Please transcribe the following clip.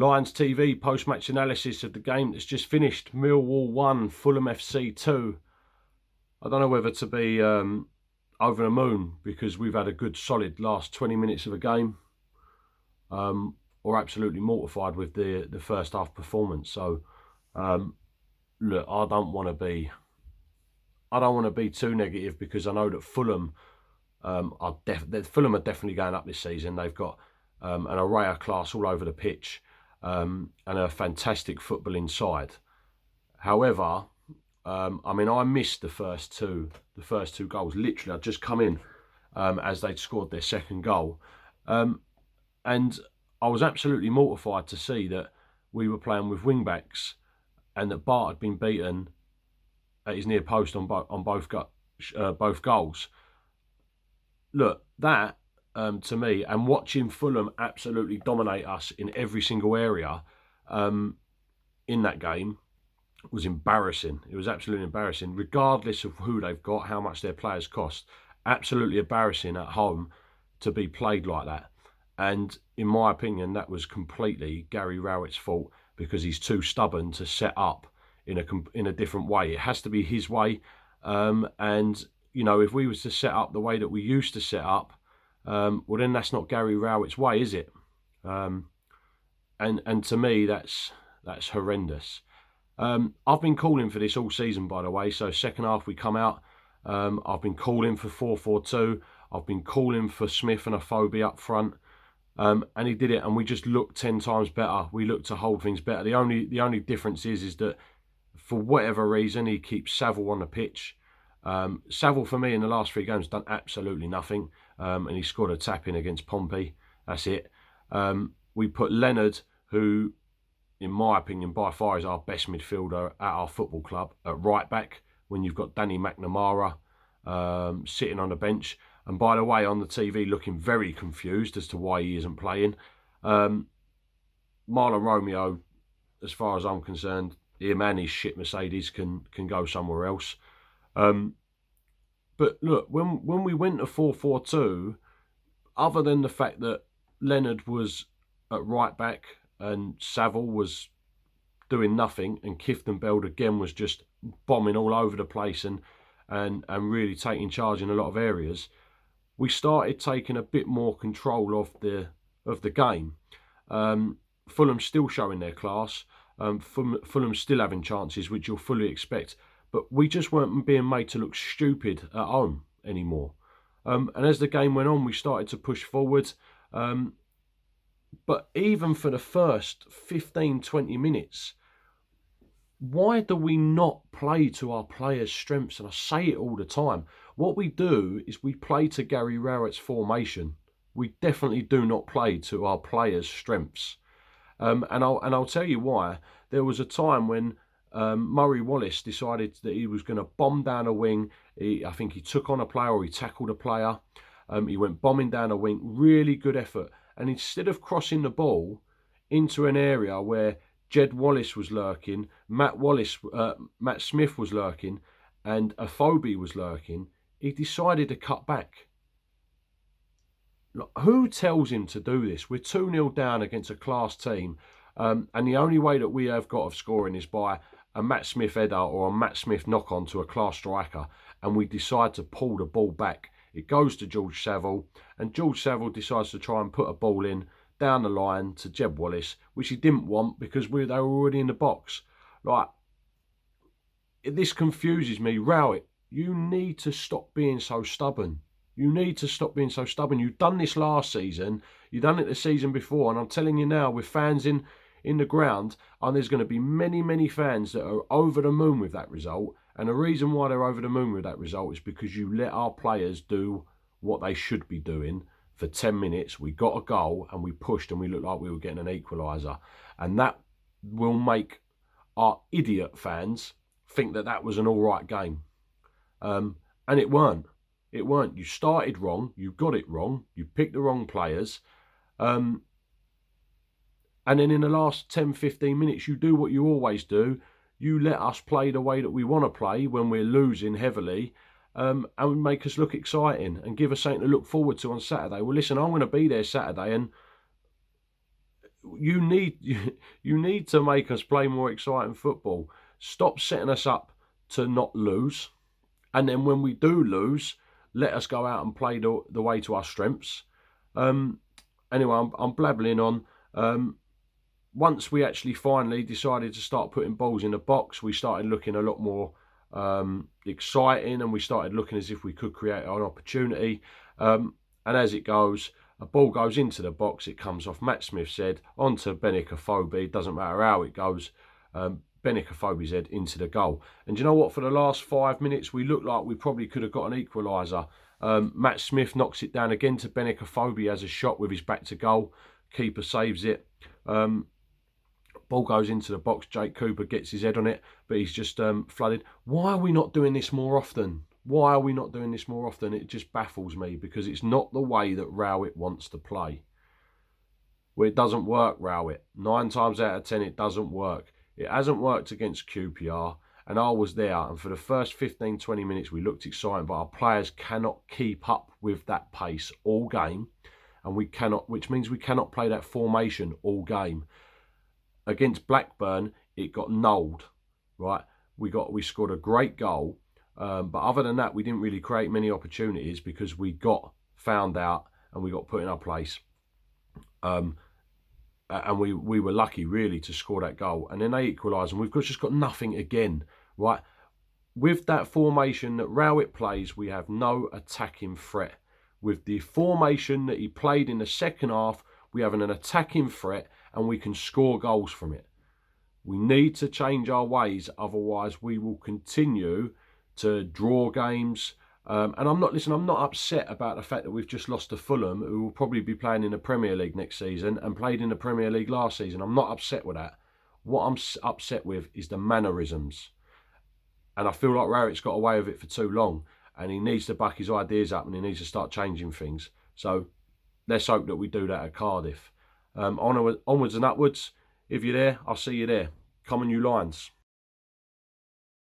Lions TV post-match analysis of the game that's just finished. Millwall 1, Fulham FC 2. I don't know whether to be over the moon because we've had a good solid last 20 minutes of a game, or absolutely mortified with the first half performance. So look, I don't want to be too negative because I know that Fulham are definitely going up this season. They've got an array of class all over the pitch, and a fantastic football inside. However, I mean, I missed the first two goals. Literally, I'd just come in as they'd scored their second goal, and I was absolutely mortified to see that we were playing with wing backs, and that Bart had been beaten at his near post on both goals. Look, that to me, and watching Fulham absolutely dominate us in every single area in that game, was embarrassing. It was absolutely embarrassing, regardless of who they've got, how much their players cost. Absolutely embarrassing at home to be played like that. And in my opinion, that was completely Gary Rowett's fault because he's too stubborn to set up in a different way. It has to be his way. And you know, if we was to set up the way that we used to set up, well, then that's not Gary Rowett's way, is it? And to me, that's horrendous. I've been calling for this all season, by the way. So second half we come out. I've been calling for 4-4-2. I've been calling for Smith and Afobe up front, and he did it. And we just looked 10 times better. We looked to hold things better. The only difference is that for whatever reason he keeps Saville on the pitch. Saville for me in the last 3 games done absolutely nothing, and he scored a tap-in against Pompey. That's it. We put Leonard, who, in my opinion, by far is our best midfielder at our football club, at right back, when you've got Danny McNamara sitting on the bench. And by the way, on the TV, looking very confused as to why he isn't playing. Marlon Romeo, as far as I'm concerned, him and his shit Mercedes can go somewhere else. But look, when we went to 4-4-2, other than the fact that Leonard was at right back and Saville was doing nothing, and Kieftenbeld again was just bombing all over the place and really taking charge in a lot of areas, we started taking a bit more control of the game. Fulham still showing their class. Fulham still having chances, which you'll fully expect. But we just weren't being made to look stupid at home anymore. And as the game went on, we started to push forward. But even for the first 15, 20 minutes, why do we not play to our players' strengths? And I say it all the time. What we do is we play to Gary Rowett's formation. We definitely do not play to our players' strengths. And I'll tell you why. There was a time when Murray Wallace decided that he was going to bomb down a wing. I think he took on a player or he tackled a player. He went bombing down a wing. Really good effort. And instead of crossing the ball into an area where Jed Wallace was lurking, Matt Smith was lurking, and Afobe was lurking, he decided to cut back. Look, who tells him to do this? We're 2-0 down against a class team, and the only way that we have got of scoring is by a Matt Smith header or a Matt Smith knock-on to a class striker, and we decide to pull the ball back. It goes to George Saville, and George Saville decides to try and put a ball in down the line to Jed Wallace, which he didn't want because they were already in the box. Like, this confuses me. Rowett, you need to stop being so stubborn. You need to stop being so stubborn. You've done this last season. You've done it the season before. And I'm telling you now, with fans in the ground, and there's going to be many, many fans that are over the moon with that result. And the reason why they're over the moon with that result is because you let our players do what they should be doing. For 10 minutes, we got a goal and we pushed and we looked like we were getting an equaliser. And that will make our idiot fans think that that was an all right game. And it weren't. It weren't. You started wrong. You got it wrong. You picked the wrong players. And then in the last 10, 15 minutes, you do what you always do. You let us play the way that we want to play when we're losing heavily. And make us look exciting and give us something to look forward to on Saturday. Well, listen, I'm going to be there Saturday, and you need you need to make us play more exciting football. Stop setting us up to not lose, and then when we do lose, let us go out and play the way to our strengths. Anyway, I'm blabbling on. Once we actually finally decided to start putting balls in the box, we started looking a lot more exciting, and we started looking as if we could create an opportunity. And as it goes, a ball goes into the box, it comes off Matt Smith's head onto Benik Afobe. It doesn't matter how it goes. Benik Afobe's head into the goal. And do you know what? For the last 5 minutes, we looked like we probably could have got an equaliser. Matt Smith knocks it down again to Benik Afobe, has a shot with his back to goal. Keeper saves it. Ball goes into the box. Jake Cooper gets his head on it, but he's just flooded. Why are we not doing this more often? Why are we not doing this more often? It just baffles me, because it's not the way that Rowett wants to play. Well, it doesn't work, Rowett. 9 times out of 10, it doesn't work. It hasn't worked against QPR, and I was there, and for the first 15-20 minutes, we looked exciting, but our players cannot keep up with that pace all game, and we cannot, which means we cannot play that formation all game. Against Blackburn, it got nulled, right? We scored a great goal, but other than that, we didn't really create many opportunities because we got found out and we got put in our place. And we were lucky, really, to score that goal. And then they equalised, and we've just got nothing again, right? With that formation that Rowett plays, we have no attacking threat. With the formation that he played in the second half, we have an attacking threat, and we can score goals from it. We need to change our ways, otherwise we will continue to draw games. And I'm not upset about the fact that we've just lost to Fulham, who will probably be playing in the Premier League next season and played in the Premier League last season. I'm not upset with that. What I'm upset with is the mannerisms. And I feel like Rowett's got away with it for too long, and he needs to back his ideas up, and he needs to start changing things. So let's hope that we do that at Cardiff. Onwards and upwards. If you're there, I'll see you there. Come on, you Lions.